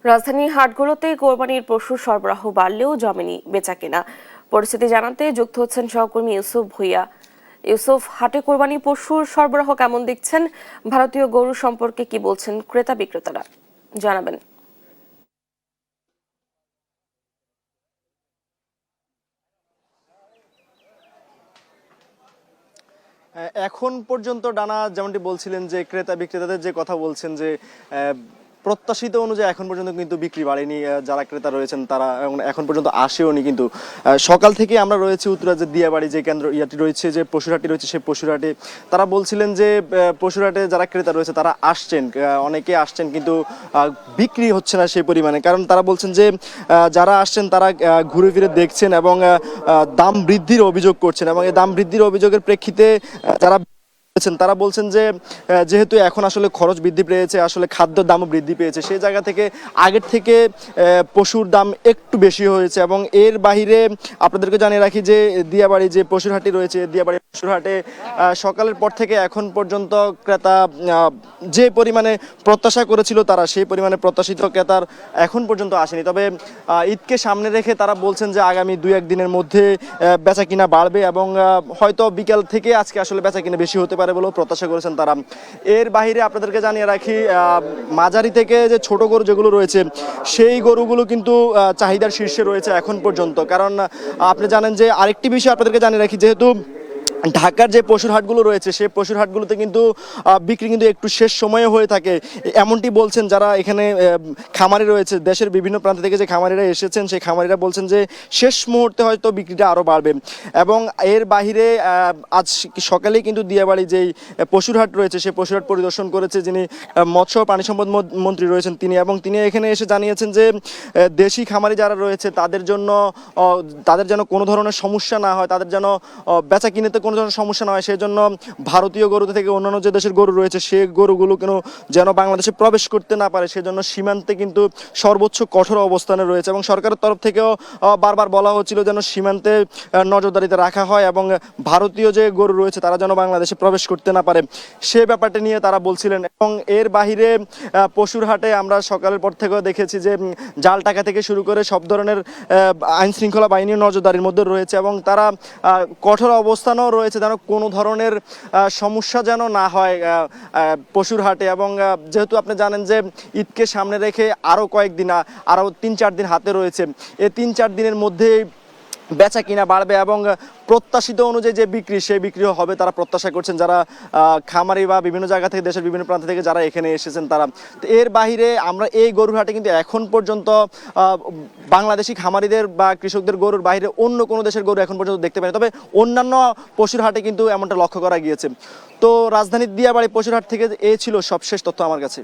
রাজধানীর হাটগুলোতে কোরবানির পশুর সরবরাহ বাড়লেও জমেনি বেচাকেনা। পরিস্থিতি জানাতে যুক্ত হচ্ছেন সহকর্মী ইউসুফ ভুইয়া। ইউসুফ, হাটে কোরবানি পশুর সরবরাহ কেমন দেখছেন? ভারতীয় গরু সম্পর্কে কি বলছেন ক্রেতা বিক্রেতারা, জানাবেন। এখন পর্যন্ত ডানা যেমনটি বলছিলেন যে ক্রেতা বিক্রেতাদের যে কথা বলছেন যে প্রত্যাশিত অনুযায়ী এখন পর্যন্ত কিন্তু বিক্রি বাড়েনি। যারা ক্রেতা রয়েছেন তারা এখন পর্যন্ত আসেওনি। কিন্তু সকাল থেকে আমরা রয়েছি উত্তরার যে দিয়াবাড়ি যে কেন্দ্র ইয়াটি রয়েছে, যে পশুরহাটটি রয়েছে, সেই পশুরহাটে তারা বলছিলেন যে পশুরহাটে যারা ক্রেতা রয়েছে তারা আসছেন, অনেকে আসছেন, কিন্তু বিক্রি হচ্ছে না সেই পরিমাণে। কারণ তারা বলছেন যে যারা আসছেন তারা ঘুরে ফিরে দেখছেন এবং দাম বৃদ্ধির অভিযোগ করছেন, এবং এই দাম বৃদ্ধির অভিযোগের প্রেক্ষিতে যারা তারা বলছেন যে যেহেতু এখন আসলে খরচ বৃদ্ধি পেয়েছে, আসলে খাদ্যের দামও বৃদ্ধি পেয়েছে, সেই জায়গা থেকে আগের থেকে পশুর দাম একটু বেশি হয়েছে। এবং এর বাহিরে আপনাদেরকে জানিয়ে রাখি যে দিয়াবাড়ি যে পশুরহাটটি রয়েছে, দিয়াবাড়ি পশুরহাটে সকালের পর থেকে এখন পর্যন্ত ক্রেতা যে পরিমাণে প্রত্যাশা করেছিল তারা সেই পরিমাণে প্রত্যাশিত ক্রেতার এখন পর্যন্ত আসেনি। তবে ঈদকে সামনে রেখে তারা বলছেন যে আগামী 2-1 দিনের মধ্যে বেচা কিনা বাড়বে, এবং হয়তো বিকেল থেকে আজকে আসলে বেচা কিনা বেশি হতে পারে বলেও প্রত্যাশা করেছেন তারা। এর বাইরে আপনাদেরকে জানিয়ে রাখি মাঝারি থেকে যে ছোট গরু যেগুলো রয়েছে সেই গরুগুলো কিন্তু চাহিদার শীর্ষে রয়েছে এখন পর্যন্ত। কারণ আপনি জানেন যে আরেকটি বিষয় আপনাদেরকে জানিয়ে রাখি, যেহেতু ঢাকার যে পশুর হাটগুলো রয়েছে সেই পশুর হাটগুলোতে কিন্তু বিক্রি কিন্তু একটু শেষ সময়ে হয়ে থাকে, এমনটি বলছেন যারা এখানে খামারি রয়েছে। দেশের বিভিন্ন প্রান্ত থেকে যে খামারিরা এসেছেন সেই খামারিরা বলছেন যে শেষ মুহূর্তে হয়তো বিক্রিটা আরও বাড়বে। এবং এর বাহিরে আজ সকালেই কিন্তু দিয়াবাড়ি যেই পশুর হাট রয়েছে সেই পশুর হাট পরিদর্শন করেছে যিনি মৎস্য প্রাণী সম্পদ মন্ত্রী রয়েছেন তিনি, এবং তিনি এখানে এসে জানিয়েছেন যে দেশি খামারি যারা রয়েছে তাদের যেন কোনো ধরনের সমস্যা না হয়, তাদের যেন বেচা কিনেতে কোনো ধরনের সমস্যা না হয়, সেই জন্য ভারতীয় গরু থেকে অন্যান্য যে দেশের গরু রয়েছে সেই গরুগুলো যেন বাংলাদেশে প্রবেশ করতে না পারে, সেজন্য সীমান্তে কিন্তু সর্বোচ্চ কঠোর অবস্থানে রয়েছে। এবং সরকারের তরফ থেকেও বারবার বলা হচ্ছিল যেন সীমান্তে নজরদারিতে রাখা হয় এবং ভারতীয় যে গরু রয়েছে তারা যেন বাংলাদেশে প্রবেশ করতে না পারে, সে ব্যাপারটা নিয়ে তারা বলছিলেন। এবং এর বাহিরে পশুর হাটে আমরা সকালের পর থেকেও দেখেছি যে জাল টাকা থেকে শুরু করে সব ধরনের আইন শৃঙ্খলা বাহিনীর নজরদারির মধ্যে রয়েছে, এবং তারা কঠোর অবস্থানও রয়েছে যেন কোনো ধরনের সমস্যা যেন না হয় পশুর হাটে। এবং যেহেতু আপনি জানেন যে ঈদকে সামনে রেখে আরও কয়েকদিন, আরও 3-4 দিন হাতে রয়েছে, এই 3-4 দিনের মধ্যে বেচা কিনা বাড়বে এবং প্রত্যাশিত অনুযায়ী যে বিক্রি সেই বিক্রিও হবে তারা প্রত্যাশা করছেন যারা খামারি বা বিভিন্ন জায়গা থেকে দেশের বিভিন্ন প্রান্ত থেকে যারা এখানে এসেছেন তারা। তো এর বাহিরে আমরা এই গরুর হাটে কিন্তু এখন পর্যন্ত বাংলাদেশি খামারিদের বা কৃষকদের গরুর বাইরে অন্য কোনো দেশের গরু এখন পর্যন্ত দেখতে পাইনি। তবে অন্যান্য পশুর হাটে কিন্তু এমনটা লক্ষ্য করা গিয়েছে। তো রাজধানীর দিয়াবাড়ি পশুর হাট থেকে ছিল সবশেষ তথ্য আমার কাছে।